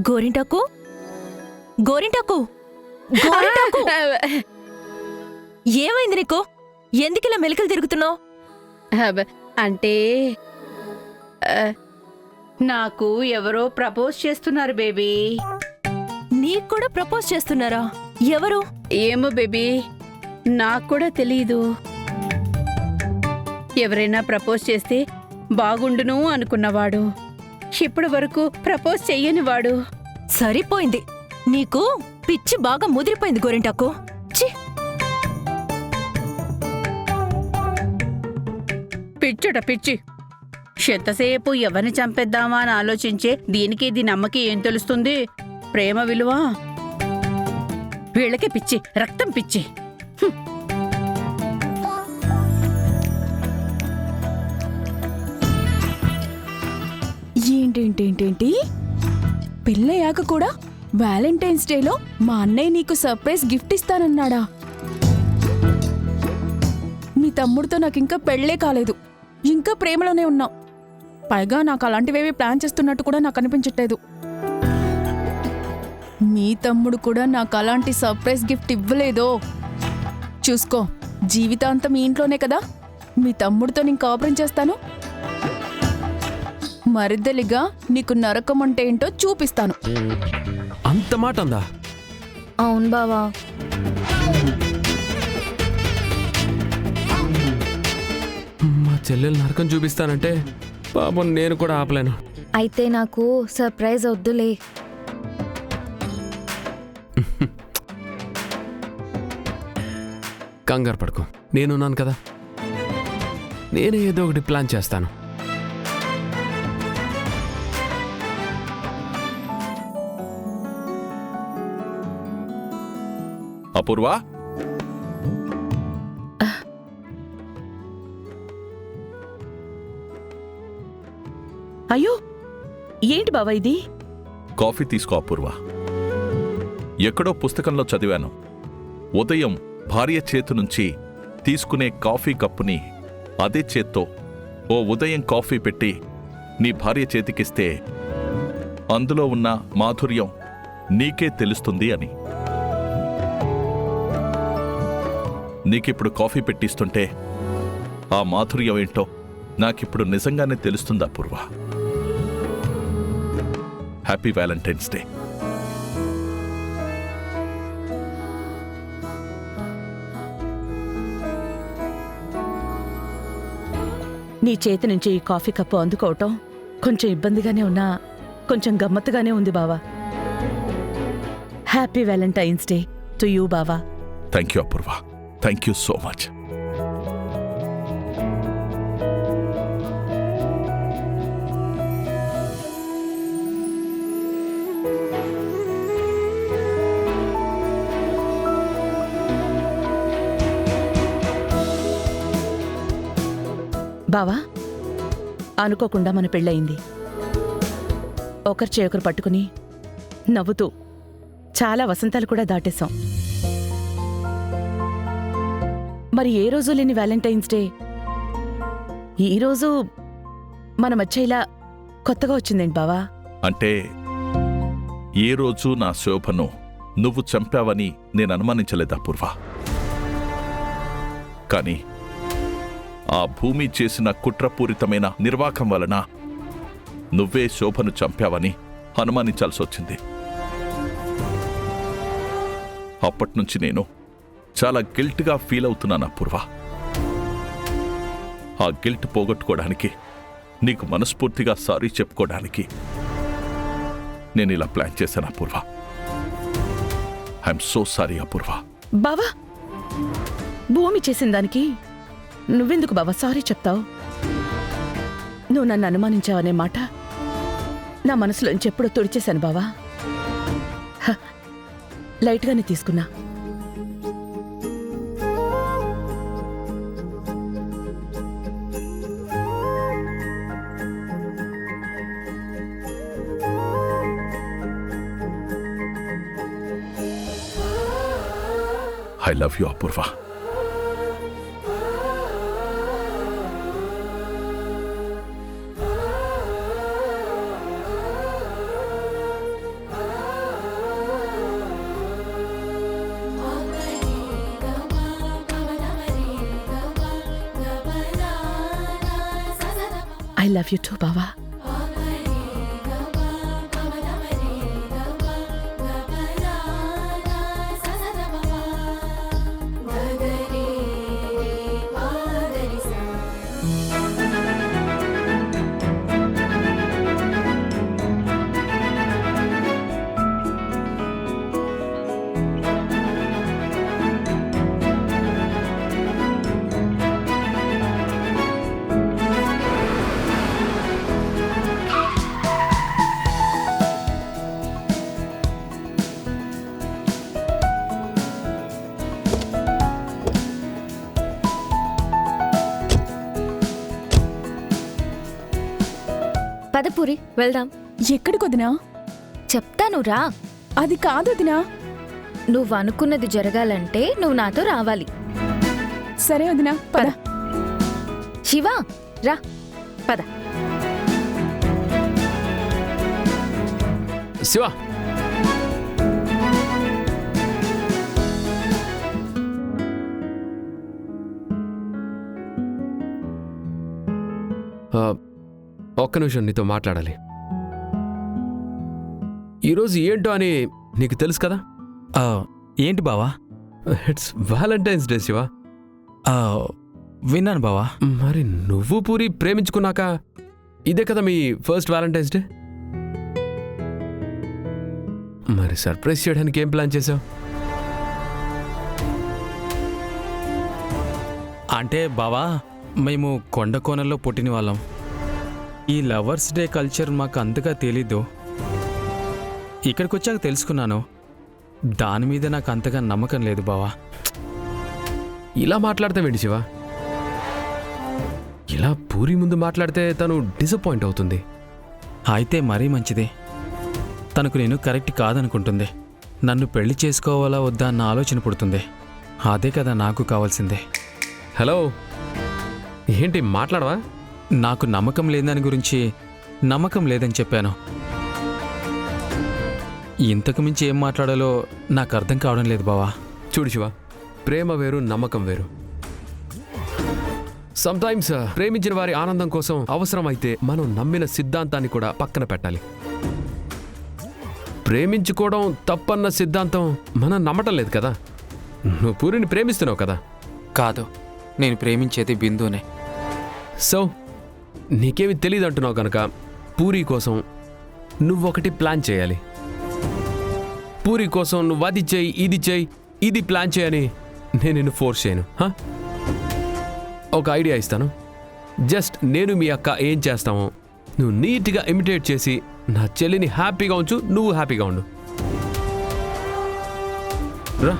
గోరింటాకు గోరింటాకు గోరింటాకు ఏమైంది నీకు? ఎందుకిలా మెలికలు తిరుగుతున్నావు? అంటే నాకు ఎవరో ప్రపోజ్ చేస్తున్నారు బేబీ. నీకు కూడా ప్రపోజ్ చేస్తున్నారా? ఎవరు? ఏమో బేబీ, నాకు కూడా తెలీదు. ఎవరైనా ప్రపోజ్ చేస్తే బాగుండును అనుకున్నవాడు, ఇప్పటి వరకు ప్రపోజ్ చెయ్యనివాడు. సరిపోయింది. నీకు పిచ్చి బాగా ముదిరిపోయింది గోరింటాకు. ఛీ! పిచ్చుట పిచ్చి. ఎంతసేపు ఎవరిని చంపేద్దామా అని ఆలోచించే దీనికి దీని అమ్మకి ఏం తెలుస్తుంది ప్రేమ విలువ? వీళ్ళకి పిచ్చి, రక్తం పిచ్చి. ఏంటేంటేంటేంటి, పెళ్ళయ్యాక కూడా వ్యాలంటైన్స్ డేలో మా అన్నయ్య నీకు సర్ప్రైజ్ గిఫ్ట్ ఇస్తానన్నాడా? మీ తమ్ముడితో నాకింకా పెళ్ళే కాలేదు, ఇంకా ప్రేమలోనే ఉన్నాం. పైగా నాకు అలాంటివేవి ప్లాన్ చేస్తున్నట్టు కూడా నాకు అనిపించట్లేదు. మీ తమ్ముడు కూడా నాకు అలాంటి సర్ప్రైజ్ గిఫ్ట్ ఇవ్వలేదో? చూసుకో, జీవితాంతం మీ ఇంట్లోనే కదా. మీ తమ్ముడితో నేను కాపురం చేస్తాను. మరిద్దలిగా నీకు నరకం అంటే ఏంటో చూపిస్తాను. అంత మాట అందా? అవును బావా. మా చెల్లెలు నరకం చూపిస్తానంటే పాపం నేను కూడా ఆపలేను. అయితే నాకు సర్ప్రైజ్ వద్దులే. కంగారు పడుకో, నేనున్నాను కదా. నేనే ఏదో ఒకటి ప్లాన్ చేస్తాను. అపూర్వ, అయ్యో, ఏంటి బావా ఇది? కాఫీ తీసుకో అపూర్వ. ఎక్కడో పుస్తకంలో చదివాను, ఉదయం భార్య చేతి నుంచి తీసుకునే కాఫీ కప్పుని అదే చేత్తో ఓ ఉదయం కాఫీ పెట్టి నీ భార్య చేతికిస్తే అందులో ఉన్న మాధుర్యం నీకే తెలుస్తుంది అని. నీకిప్పుడు కాఫీ పెట్టిస్తుంటే ఆ మాధుర్యం ఏంటో నాకిప్పుడు నిజంగానే తెలుస్తుంది అపూర్వ. Happy valentine's day. నీ చేతి నుంచి ఈ కాఫీ కప్పు అందుకోవటం కొంచెం ఇబ్బందిగానే ఉన్నా కొంచెం గమ్మత్తుగానే ఉంది బావా. Happy valentine's day to you బావా. Thank you Apoorva, thank you so much. బావా, అనుకోకుండా మన పెళ్ళయింది. ఒకరి చేకరు పట్టుకుని నవ్వుతూ చాలా వసంతాలు కూడా దాటేశాం. మరి ఏ రోజు లేని వ్యాలంటైన్స్ డే ఈరోజు మన మధ్య ఇలా కొత్తగా వచ్చిందేంటి బావా? అంటే ఏ రోజు నా శోభను నువ్వు చంపావని నేను అనుమానించలేదు అపూర్వ. కానీ ఆ భూమి చేసిన కుట్రపూరితమైన నిర్వాకం వలన నువ్వే శోభను చంపావని అనుమానించాల్సి వచ్చింది. అప్పట్నుంచి నేను చాలా గిల్ట్గా ఫీల్ అవుతున్నాను అపూర్వ. ఆ గిల్ట్ పోగొట్టుకోవడానికి, నీకు మనస్ఫూర్తిగా సారీ చెప్పుకోవడానికి నేను ఇలా ప్లాన్ చేశాను అపూర్వ. ఐఎమ్ సో సారీ అపూర్వ. బావా, భూమి చేసిన దానికి నువ్వెందుకు బావా సారీ చెప్తావు? నువ్వు నన్ను అనుమానించావనే మాట నా మనసులోంచి ఎప్పుడో తుడిచేశాను బావా. లైట్గానే తీసుకున్నా. I love you Apoorva. I love you too బావా. పదపూరి వెళ్దాం. ఎక్కడికి వదినా? చెప్తాను రా. అది కాదు వదినా. నువ్వు అనుకున్నది జరగాలంటే నువ్వు నాతో రావాలి. సరే వదినా, పద. శివ రా. పద. శివ, ఒక్క నిమిషం నీతో మాట్లాడాలి. ఈరోజు ఏంటో అని నీకు తెలుసు కదా? ఏంటి బావా? It's Valentine's day Shiva. విన్నాను బావా. మరి నువ్వు పూరి ప్రేమించుకున్నాక ఇదే కదా మీ ఫస్ట్ వ్యాలంటైన్స్ డే. మరి సర్ప్రైజ్ చేయడానికి ఏం ప్లాన్ చేసావు? అంటే బావా, మేము కొండ కోనల్లో పుట్టిన వాళ్ళం. ఈ లవర్స్ డే కల్చర్ మాకు అంతగా తెలీదు. ఇక్కడికి వచ్చాక తెలుసుకున్నాను. దాని మీద నాకు అంతగా నమ్మకం లేదు బావా. ఇలా మాట్లాడతావేంటి శివ? ఇలా పూరి ముందు మాట్లాడితే తను డిసప్పాయింట్ అవుతుంది. అయితే మరీ మంచిది. తనకు నేను కరెక్ట్ కాదనుకుంటుంది. నన్ను పెళ్లి చేసుకోవాలా వద్దా అన్న ఆలోచన పుడుతుంది. అదే కదా నాకు కావాల్సిందే. హలో, ఏంటి మాట్లాడవా? నాకు నమ్మకం లేదని గురించి నమ్మకం లేదని చెప్పాను. ఇంతకు మించి ఏం మాట్లాడాలో నాకు అర్థం కావడం లేదు బావా. చూడు శివ, ప్రేమ వేరు, నమ్మకం వేరు. సమ్టైమ్స్ ప్రేమించిన వారి ఆనందం కోసం అవసరమైతే మనం నమ్మిన సిద్ధాంతాన్ని కూడా పక్కన పెట్టాలి. ప్రేమించుకోవడం తప్పన్న సిద్ధాంతం మనం నమ్మటం లేదు కదా. నువ్వు పూరిని ప్రేమిస్తున్నావు కదా? కాదు, నేను ప్రేమించేది బిందునే. సో నీకేమి తెలియదు అంటున్నావు కనుక పూరి కోసం నువ్వొకటి ప్లాన్ చేయాలి. పూరి కోసం నువ్వు అది చేయి, ఇది చేయి, ఇది ప్లాన్ చేయని నేను నిన్ను ఫోర్స్ చేయను. ఒక ఐడియా ఇస్తాను. జస్ట్ నేను మీ అక్క ఏం చేస్తామో నువ్వు నీట్గా ఇమిటేట్ చేసి నా చెల్లిని హ్యాపీగా ఉంచు, నువ్వు హ్యాపీగా ఉండు. రా.